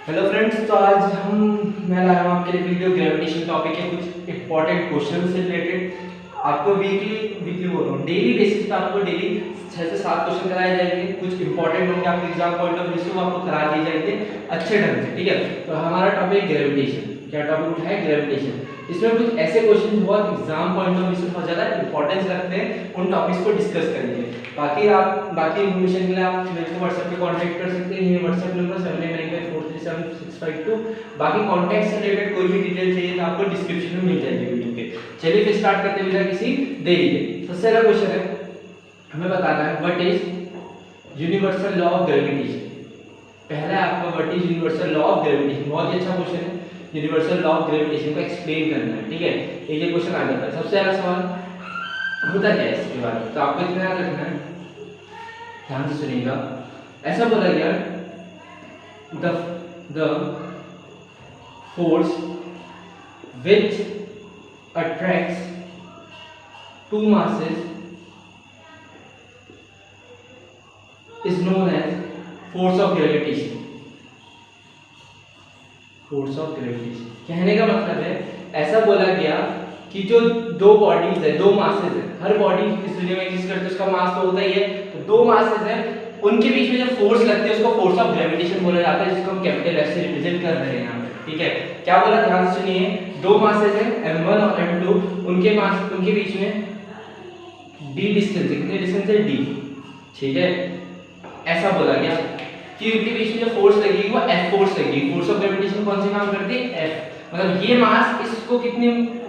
Hello friends, तो आज मैं लाया हूँ आपके लिए वीडियो ग्रेविटेशन टॉपिक है कुछ इंपॉर्टेंट क्वेश्चन से रिलेटेड। आपको वीकली बोल रहा हूँ, डेली बेसिस पे आपको डेली 6 से 7 क्वेश्चन कराए जाएंगे। कुछ इंपॉर्टेंट होंगे आपके एग्जाम पॉइंट ऑफ व्यू से, वो आपको करा दिए जाएंगे अच्छे ढंग से। ठीक है, तो हमारा टॉपिक ग्रेविटेशन। क्या टॉपिक उठा है? ग्रेविटेशन। इसमें कुछ ऐसे क्वेश्चन बहुत एग्जाम पॉइंट ऑफ व्यू से बहुत ज़्यादा इंपॉर्टेंस रखते हैं, उन टॉपिक्स को डिस्कस करेंगे। बाकी इन्फॉर्मेशन के लिए आप मेरे को व्हाट्सएप पे कांटेक्ट कर सकते हैं। ये व्हाट्सएप नंबर 7895437652। बाकी कांटेक्ट से रिलेटेड कोई भी डिटेल चाहिए तो आपको डिस्क्रिप्शन में मिल जाएगी वीडियो के। चलिए फिर स्टार्ट करते हैं बिना किसी देरी के। सबसे पहला क्वेश्चन है, हमें बताना है what is universal law of gravitation. पहला है आपका what is universal law of gravitation. बहुत ही अच्छा क्वेश्चन है, यूनिवर्सल लॉ ऑफ ग्रेविटेशन को एक्सप्लेन करना है। ठीक है, ये क्वेश्चन आ जाता है। सबसे पहला सवाल होता क्या है इसके बारे में, तो आपको इतना याद रखना है, ध्यान से सुनिएगा। ऐसा बोला गया, the force which attracts two masses is known as force of gravitation। Force of gravitation कहने का मतलब है, ऐसा बोला गया कि जो दो बॉडीज है, दो मासेस है, हर बॉडी इस दुनिया में एग्जिस्ट करती है, उसका मास तो होता ही है। तो दो मासेस है, उनके बीच में जब फोर्स लगती है उसको फोर्स ऑफ ग्रेविटेशन बोला जाता है, जिसको हम कैपिटल एफ से रिप्रेजेंट कर रहे हैं यहाँ पे। ठीक है, क्या बोला, ध्यान से सुनिए। दो मासेस है m1 और m2, उनके बीच में d डिस्टेंस है। कितने डिस्टेंस है? d। ठीक है, ऐसा बोला गया कि उनके बीच में जो फोर्स लगेगी वो F फोर्स लगेगी। फोर्स ऑफ ग्रेविटेशन कौन से काम करती है? F। मतलब ये मास इसको कितनी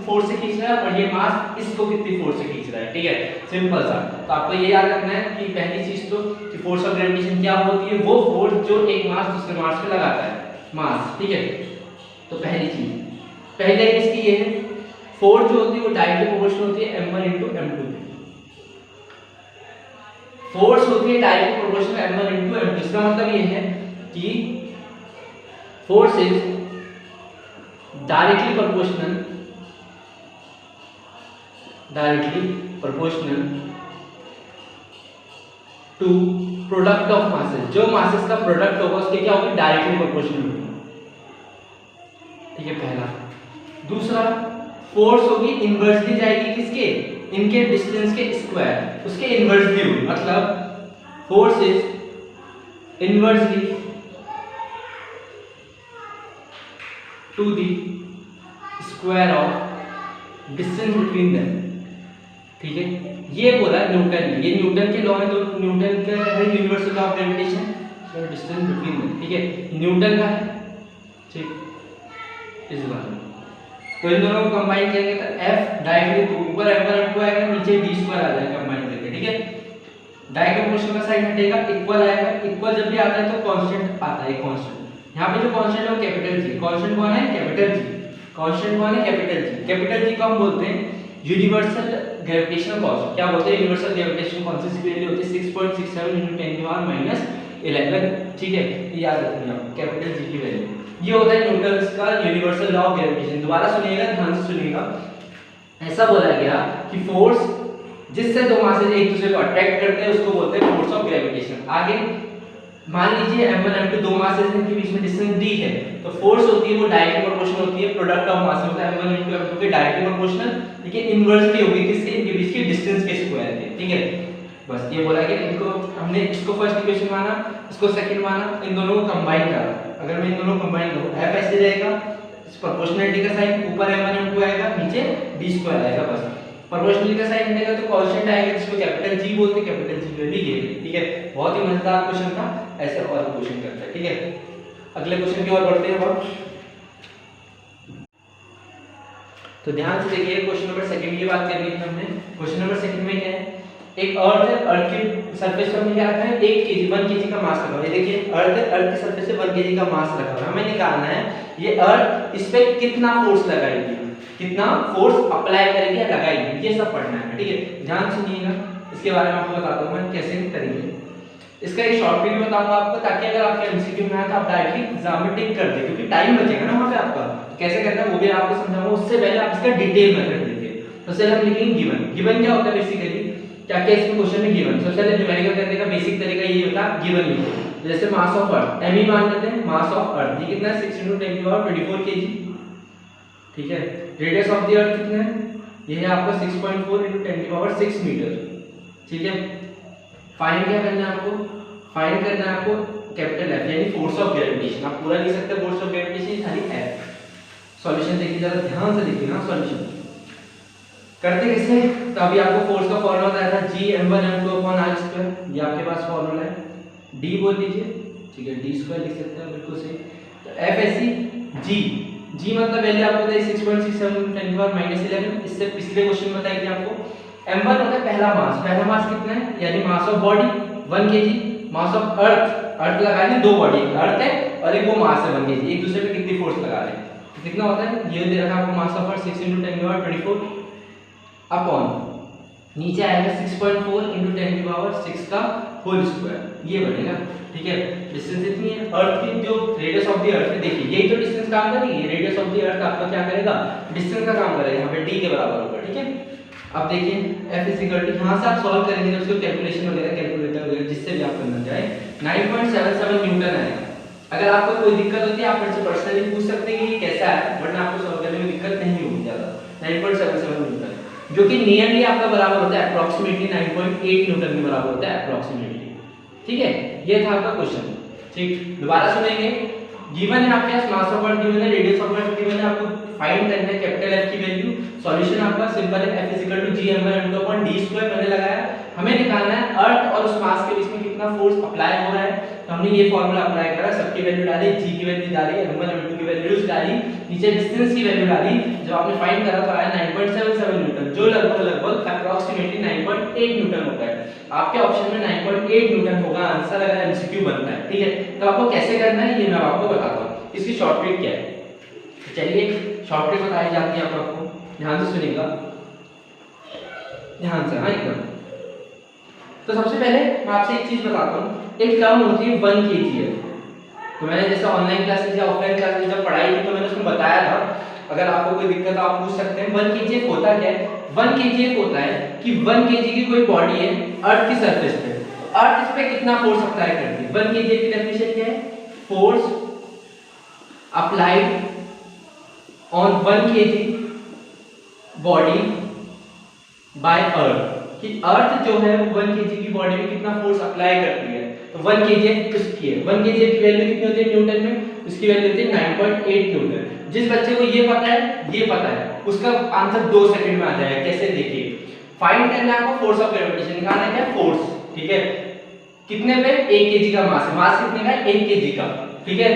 फोर्स से खींच रहा है और ये मास इसको कितनी फोर्स से खींच रहा है। ठीक है, सिंपल सा। तो आपको ये याद रखना है कि पहली चीज तो कि फोर्स ऑफ ग्रेविटेशन क्या होती है, वो फोर्स जो एक मास दूसरे मास पे लगाता है, मास। ठीक है, तो पहली चीज, पहली लाइन इसकी ये है, फोर्स जो होती है वो डायरेक्टली प्रोपोर्शनल होती है m1 * m2। फोर्स होती है डायरेक्टली प्रोपोर्शनल m1 * m2। इसका मतलब ये है कि force is directly proportional to product of masses. जो मासेस का प्रोडक्ट होगा उसके क्या होगी? डायरेक्टली प्रोपोर्शनल होगी। ठीक है, पहला। दूसरा, फोर्स होगी इनवर्सली जाएगी किसके? इनके डिस्टेंस के स्क्वायर, उसके इनवर्सली होगी। मतलब force is inversely to the square of distance between them. ठीक है, ये बोला न्यूटन ने, ये न्यूटन के लॉ है, तो न्यूटन का है universal law of gravitation, distance between them. ठीक है, न्यूटन का है। ठीक, इस बार तो इन दोनों को कंबाइन करेंगे तो F डायरेक्टली तो ऊपर m1 m2 आएगा, नीचे d² आ जाएगा कंबाइन करके। ठीक है, डायरेक्ट प्रोपोर्शनल का साइन हटेगा, इक्वल आएगा। इक्वल जब भी आता है तो कांस्टेंट आता है, कांस्टेंट। यहाँ पे जो कांस्टेंट है वो कैपिटल G। कांस्टेंट कौन है? Capital G। कांस्टेंट कौन है? Capital G। कैपिटल G को हम बोलते हैं यूनिवर्सल ग्रेविटेशनल कांस्टेंट। क्या बोलते हैं? यूनिवर्सल ग्रेविटेशनल कांस्टेंट की वैल्यू होती है 6.67 × 10⁻⁻11। ठीक है, ये याद रखिए आप, कैपिटल G की वैल्यू। ये होता है न्यूटन का यूनिवर्सल लॉ ऑफ ग्रेविटेशन। दोबारा सुनिएगा, ध्यान से सुनिएगा। ऐसा बोला गया कि फोर्स जिससे दो मासेस एक दूसरे को अट्रैक्ट करते हैं उसको बोलते हैं फोर्स ऑफ ग्रेविटेशन। आगे मान लीजिए m1 m2 दो मासेस के बीच में डिस्टेंस d है, तो फोर्स होती है वो डायरेक्टली प्रोपोर्शनल होती है प्रोडक्ट ऑफ मास होता है m1 * m2 के डायरेक्टली प्रोपोर्शनल, लेकिन इनवर्सली होगी किसके? इनके बीच के डिस्टेंस के स्क्वायर के। ठीक है, बस ये बोला कि इनको हमने इसको फर्स्ट इक्वेशन माना, इसको सेकंड माना, इन दोनों को कंबाइन करा। अगर मैं इन दोनों को कंबाइन करूं, F ऐसे रहेगा, इस प्रोपोर्शनलिटी का साइन ऊपर m1 m2 आएगा, नीचे d² आएगा। बस प्रोपोर्शनलिटी का साइन हटेगा तो कांस्टेंट आएगा, जिसको कैपिटल G बोलते हैं। कैपिटल G वैल्यू ये है। ठीक है, बहुत ही मजेदार क्वेश्चन था, ऐसे और क्वेश्चन करते हैं। ठीक है, अगले क्वेश्चन की ओर बढ़ते हैं अब। तो ध्यान से देखिए, क्वेश्चन नंबर सेकंड की बात करनी थी हमने। क्वेश्चन नंबर सेकंड में क्या है, एक अर्थ है, अर्थ के सरफेस पर हमने क्या रखा है? 1 kg का मास रखा है। ये देखिए, अर्थ है, अर्थ के सरफेस पे 1 kg का मास रखा है। हमें निकालना है ये अर्थ इस पे कितना फोर्स लगाएगी, कितना फोर्स अप्लाई करेगी या लगाएगी, ये सब पढ़ना है। ठीक है, ध्यान सुनिएगा, इसके बारे में आपको बताता हूं मैं कैसे करेंगे। इसका एक शॉर्ट ट्रिक बताऊंगा आपको, ताकि अगर आपके एमसीक्यू में आए तो आप डायरेक्टली एग्जाम में टिक कर दें, क्योंकि टाइम बचेगा ना वहां पे आपका। कैसे करना है वो भी आपको समझाऊंगा, उससे पहले आप इसका डिटेल मेथड देखिए। तो चलिए हम लिखेंगे गिवन। गिवन क्या होता है बेसिकली, क्या क्या इसमें क्वेश्चन में गिवन। सबसे पहले न्यूमेरिकल करने का बेसिक तरीका ये होता है, गिवन लिखो। जैसे मास ऑफ अर्थ एम मान लेते हैं, मास ऑफ अर्थ ये कितना है 6 × 10⁻24 kg, ठीक है। रेडियस ऑफ द अर्थ कितना है, ये है आपका 6.4 × 10⁻6 मीटर, ठीक है। फाइंड क्या करना है आपको, फाइंड करना है आपको कैपिटल एफ यानी फोर्स ऑफ ग्रेविटेशन। आप पूरा लिख सकते हैं फोर्स ऑफ ग्रेविटेशन खाली एफ। सॉल्यूशन देखिए जरा ध्यान से देखिए ना, सॉल्यूशन करते कैसे। तो अभी आपको फोर्स का फॉर्मूला बताया था G m1m2/r², ये आपके पास फॉर्मूला है, d बोल लीजिए, ठीक है, d² लिख सकते हैं बिल्कुल सही। तो F ऐसी G मतलब वैल्यू आपको बताई 6.67 × 10⁻11। इससे पिछले क्वेश्चन में बताया कि आपको m1 होता है पहला मास कितना है यानी mass of body 1 kg, mass of earth लगा ली, दो बॉडी अर्थ है और एक वो मास है 1 kg, एक दूसरे पे कितनी फोर्स लगा रहे हैं, तो कितना होता है ये दे रखा आपको मास ऑफ अर्थ 6 × 10⁻24 अपॉन नीचे आएगा 6.4 × 10⁻6 का होल स्क्वायर, ये बनेगा, ठीक है। डिस्टेंस इतनी है, अर्थ की जो रेडियस ऑफ द अर्थ है, देखिए यही तो डिस्टेंस काम करेगी, रेडियस ऑफ द अर्थ आपका क्या करेगा, डिस्टेंस का काम करेगा, यहाँ पे d के बराबर होगा, ठीक है। अब देखिए f यहाँ से आप सॉल्व करेंगे उसको कैलकुलेशन वगैरह कैलकुलेटर वगैरह जिससे भी आप करना चाहे 9.77 न्यूटन आएगा। अगर आपको कोई दिक्कत होती है आप मुझसे पर्सनली पूछ सकते हैं कि ये कैसा है, वरना आपको सॉल्व करने में दिक्कत नहीं होगी ज़्यादा। 9.77 न्यूटन जो कि नियरली आपका बराबर होता है अप्रोक्सीमेटली 9.8 न्यूटन के बराबर होता है अप्रोक्सीमेटली, ठीक है। ये था आपका क्वेश्चन, ठीक। दोबारा सुनेंगे, गिवन है आपके पास मास ऑफ अर्थ गिवन है, रेडियस ऑफ अर्थ गिवन है, आपको फाइंड करना है कैपिटल F की वैल्यू। सॉल्यूशन आपका सिंपल है, F G m1m2/d² मैंने लगाया। हमें निकालना है अर्थ और उस मास के बीच में कितना फोर्स अप्लाई हो रहा है, तो हमने ये फार्मूला अप्लाई करा, सबकी वैल्यू डाली, g की वैल्यू डाली, m1 m2 की वैल्यूज डाली, नीचे डिस्टेंस की वैल्यू डाली। जब आपने फाइंड करा तो आया 9.77 न्यूटन, जो लगभग अप्रोक्सीमेटली 9.8 न्यूटन होता है। आपके ऑप्शन में 9.8 न्यूटन होगा आंसर अगर एमसीक्यू बनता है, ठीक है। तो आपको कैसे करना है ये मैं आपको बताता हूं, इसकी शॉर्टकट क्या है। चलिए शॉर्टकट बताई जाती है आपको, ध्यान से सुनिएगा, ध्यान से, हाँ एकदम। तो सबसे पहले मैं आपसे एक चीज बताता हूँ, एक टर्म होती है 1 kgf। तो मैंने जैसे ऑनलाइन क्लासेस या ऑफलाइन क्लासेस जब पढ़ाई की तो मैंने उसमें बताया था, अगर आपको कोई दिक्कत है आप पूछ सकते हैं। 1 kgf होता क्या है, 1 kgf होता है कि 1 kg की कोई बॉडी है अर्थ की सरफेस पे, तो अर्थ इस पे कितना फोर्स अप्लाई करती है। 1 kgf की डेफिनेशन क्या है, force applied on 1 kg body by earth, कि अर्थ जो है 1 kg की बॉडी में कितना फोर्स अप्लाई करती है। तो 1 kgf किसकी है, 1 kgf की वैल्यू कितनी होती है न्यूटन में, उसकी वैल्यू होती है 9.8 न्यूटन। जिस बच्चे को ये पता है उसका आंसर 2 सेकंड में आ जाएगा। कैसे, देखिए फाइंड करना है आपको फोर्स ऑफ ग्रेविटेशन, निकालना है क्या फोर्स, ठीक है। कितने पे, 1 kg का मास है, मास कितने का 1 kg का, ठीक है।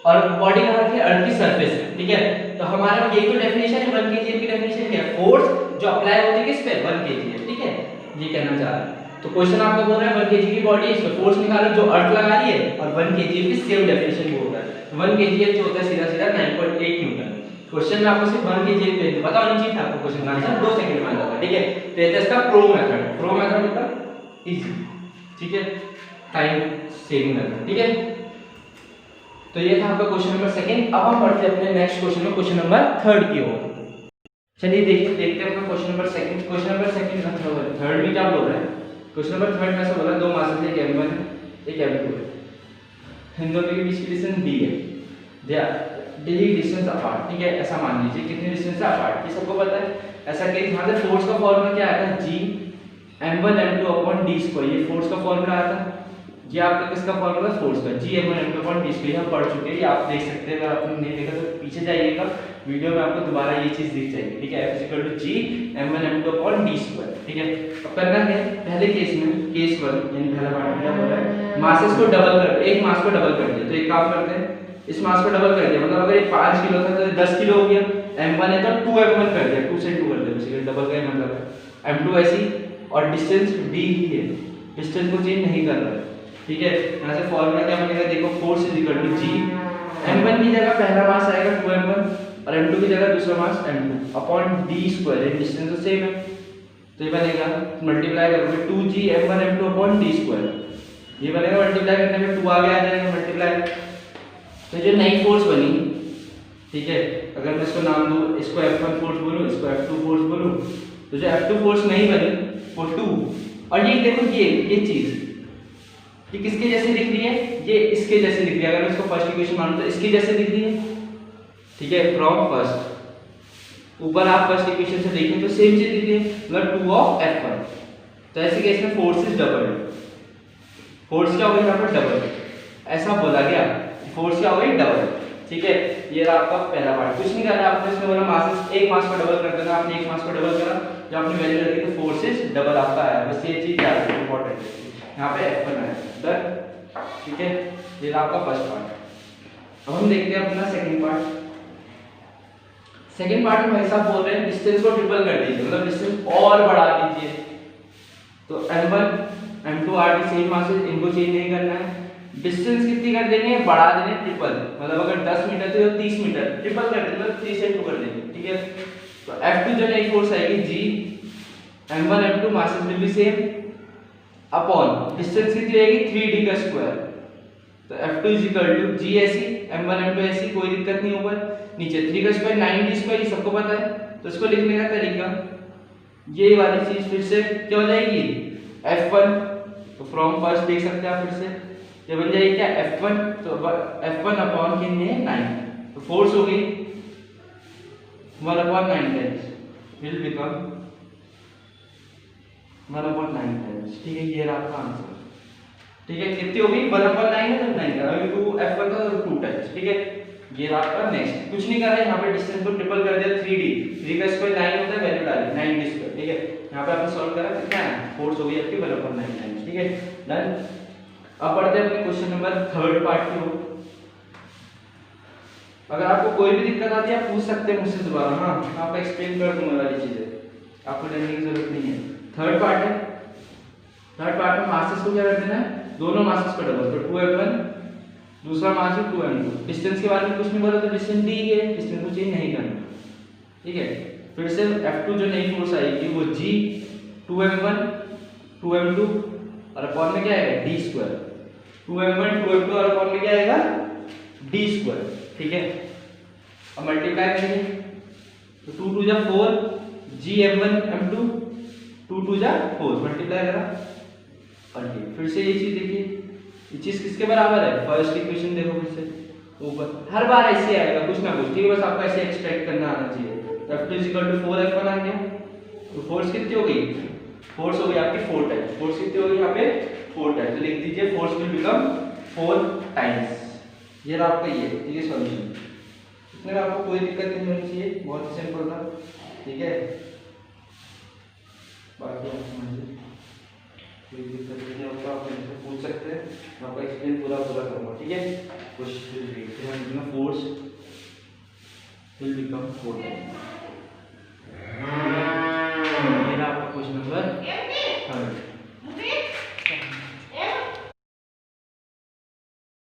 और बॉडी कहाँ की, अर्थ की सरफेस है, ठीक है। तो हमारा यही तो डेफिनेशन है, 1 kgf की डेफिनेशन क्या है, फोर्स जो अप्लाई होती है किस पे, 1 kgf, ठीक है। ये कहना चाह रहा है। तो क्वेश्चन आपको बोल रहा है 1 kg की बॉडी है, इसमें फोर्स निकालो जो अर्थ लगा रही है, और 1 kgf की सेम डेफिनेशन बोल रहा है। 1 kgf जो होता है सीधा 9.8 न्यूटन। क्वेश्चन में आपको सिर्फ 1 kgf वैल्यू पता होनी चाहिए था, आपको क्वेश्चन का आंसर 2 सेकंड में आ जाता है, ठीक है। तो ये इसका प्रो मेथड मतलब इजी, ठीक है, टाइम सेविंग मेथड, ठीक है। तो ये था आपका क्वेश्चन नंबर 2। अब हम बढ़ते हैं अपने नेक्स्ट क्वेश्चन में, क्वेश्चन नंबर 3 की ओर। चलिए देखते हैं अपना question number 2। Question number 2 third में क्या बोल रहा है, क्वेश्चन नंबर 3 में ऐसा बोला, दो मासेस एक m1 है एक m2 है, इन दोनों के बीच की डिस्टेंस d है, दे आर डिस्टेंस अपार्ट, ठीक है। ऐसा मान लीजिए कितनी डिस्टेंस है अपार्ट, ये सबको पता है। ऐसा कि यहाँ से फोर्स का फॉर्मूला क्या आया था, g m1m2/d², ये फोर्स का फॉर्मूला आया था। ये आपका किसका फॉर्मूला, फोर्स का, g m1m2/d², हम पढ़ चुके हैं, ये आप देख सकते हैं। अगर आपने नहीं देखा तो पीछे जाइएगा वीडियो में, आपको दोबारा ये चीज दिख जाएगी, ठीक है। F g m1m2/d², ठीक है। अब करना क्या है, पहले केस में, केस 1 यानी पहला पार्ट क्या बोल रहा है, मासेस को डबल कर, एक मास को डबल कर दिया। तो एक काम करते हैं, इस मास को डबल कर दिया, मतलब अगर ये 5 किलो था तो 10 किलो हो गया। m1 है तो 2m1 कर दिया, 2 से 2 कर दिया, बेसिकली डबल का मतलब है। m2 ऐसी, और डिस्टेंस d ही है, डिस्टेंस को चेंज नहीं कर रहा है, ठीक है। यहाँ से फॉर्मूला क्या बनेगा, देखो force is equal to g, m1 की जगह पहला मास आएगा 2m1 और m2 की जगह दूसरा मास m2 अपॉन d², डिस्टेंस तो सेम है, तो ये बनेगा मल्टीप्लाई करोगे 2g m1 m2 upon d², ये बनेगा मल्टीप्लाई करने में 2 आगे आ जाएगा मल्टीप्लाई। तो जो नई फोर्स बनी, ठीक है, अगर मैं इसको नाम दूं, इसको F1 फोर्स बोलूं, इसको F2 फोर्स बोलूं, तो जो F2 फोर्स नहीं बनी वो 2, और ये देखो ये चीज ये किसके जैसे दिख रही है, ये इसके जैसे दिख रही है। अगर मैं इसको फर्स्ट इक्वेशन मानूं तो इसके जैसे दिख रही है, ठीक है, फ्रॉम फर्स्ट। ऊपर आप फर्स्ट इक्वेशन से देखें तो सेम चीज दिख रही है, मतलब 2 ऑफ F1। तो ऐसे केस में फोर्स इज डबल, फोर्स क्या होगा यहाँ पर डबल, ऐसा बोला गया फोर्स क्या होगा डबल, ठीक है। ये रहा आपका पहला पार्ट, कुछ नहीं करना आपने, इसमें बोला मास एक मास को डबल कर देना, आपने एक मास को डबल करा, जब आपने वैल्यू रखी तो फोर्स इज डबल आपका आया, बस ये चीज याद रखना इंपॉर्टेंट है। यहाँ पे F1 आया डन, ठीक है। ये रहा आपका फर्स्ट पार्ट। अब हम देखते हैं अपना सेकंड पार्ट। सेकंड पार्ट में भाई साहब बोल रहे हैं डिस्टेंस को ट्रिपल कर दीजिए, मतलब डिस्टेंस और बढ़ा दीजिए। तो M1 M2 are same masses, इनको चेंज नहीं करना है। डिस्टेंस कितनी कर देनी है, बढ़ा देने ट्रिपल, मतलब अगर 10 मीटर थे तो 30 मीटर, ट्रिपल कर देंगे, मतलब 3 से 2 कर देंगे, ठीक है। तो F2 जो नई फोर्स आएगी G, M1 M2 masses will be same, upon distance कितनी आएगी 3d का स्क्वायर। तो F2 G ऐसी, M1 M2 ऐसी, कोई दिक्कत नहीं, ऊपर नीचे 3 का स्क्वायर 9d स्क्वायर, ये सबको पता है। तो इसको लिखने का तरीका ये वाली चीज फिर से क्या हो जाएगी F1, तो फ्रॉम फर्स्ट देख सकते हैं आप, फिर से ये बन जाएगी क्या F1, तो F1 अपॉन कितने 9, तो फोर्स होगी 1/9 टाइम्स, विल बिकम 1/9 टाइम्स, ठीक है। ये रहा आपका आंसर, ठीक है। कितनी होगी 1/9 है, तो 9 का अभी 2 F1 का 2 टाइम्स, ठीक है। ये रहा आपका नेक्स्ट, कुछ नहीं कर रहा है, यहाँ पे डिस्टेंस को ट्रिपल कर दिया, 3d, 3 का स्क्वायर 9 होता है, वैल्यू डाली 9d स्क्वायर, ठीक है। यहाँ पे आपने सॉल्व करा, कितना है फोर्स हो गई आपकी 1/9 टाइम्स, ठीक है डन। अब पढ़ते हैं अपने क्वेश्चन नंबर थर्ड पार्ट की ओर। अगर आपको कोई भी दिक्कत आती है आप पूछ सकते हैं मुझसे दोबारा, हाँ मैं आपको एक्सप्लेन कर दूंगा वाली चीजें, आपको डरने की जरूरत नहीं है। थर्ड पार्ट है, थर्ड पार्ट में मासेस को क्या कर देना है, दोनों मासेस को डबल, तो 2F1, दूसरा मास है 2M2। डिस्टेंस के बारे में कुछ नहीं बोला, तो डिस्टेंस दी है, डिस्टेंस को चेंज नहीं करना, ठीक है। फिर से F2 जो नई फोर्स आएगी वो G, 2M1 2M2 और अपॉन में क्या आएगा d स्क्वायर, 2M1 2M2 और अपॉन में क्या आएगा d स्क्वायर, ठीक है। अब मल्टीप्लाई करेंगे तो 2 2 जा 4, GM1 M2 2 2 जा 4, मल्टीप्लाई करा और ये फिर से ये चीज देखिए, ये चीज किसके बराबर है, फर्स्ट इक्वेशन देखो फिर से ऊपर, हर बार ऐसे आएगा कुछ ना कुछ, ठीक है। बस आपको ऐसे एक्सपेक्ट करना आना चाहिए। F2 4F1 आ गया, तो फोर्स कितनी हो गई, फोर्स हो गई आपकी 4 टाइम्स, फोर्स कितनी हो गई यहाँ पे 4 टाइम्स, तो लिख दीजिए फोर्स विल बिकम 4 टाइम्स। ये रहा आपका ये, ठीक है सॉल्यूशन। इसमें आपको कोई दिक्कत नहीं होनी चाहिए, बहुत ही सिंपल था, ठीक है। बाकी आप समझिए, कोई दिक्कत नहीं होगा, आप मुझसे पूछ सकते हैं, मैं आपका एक्सप्लेन पूरा करूँगा, ठीक है। Question force will become 4 times, मेरा आपका क्वेश्चन नंबर 3।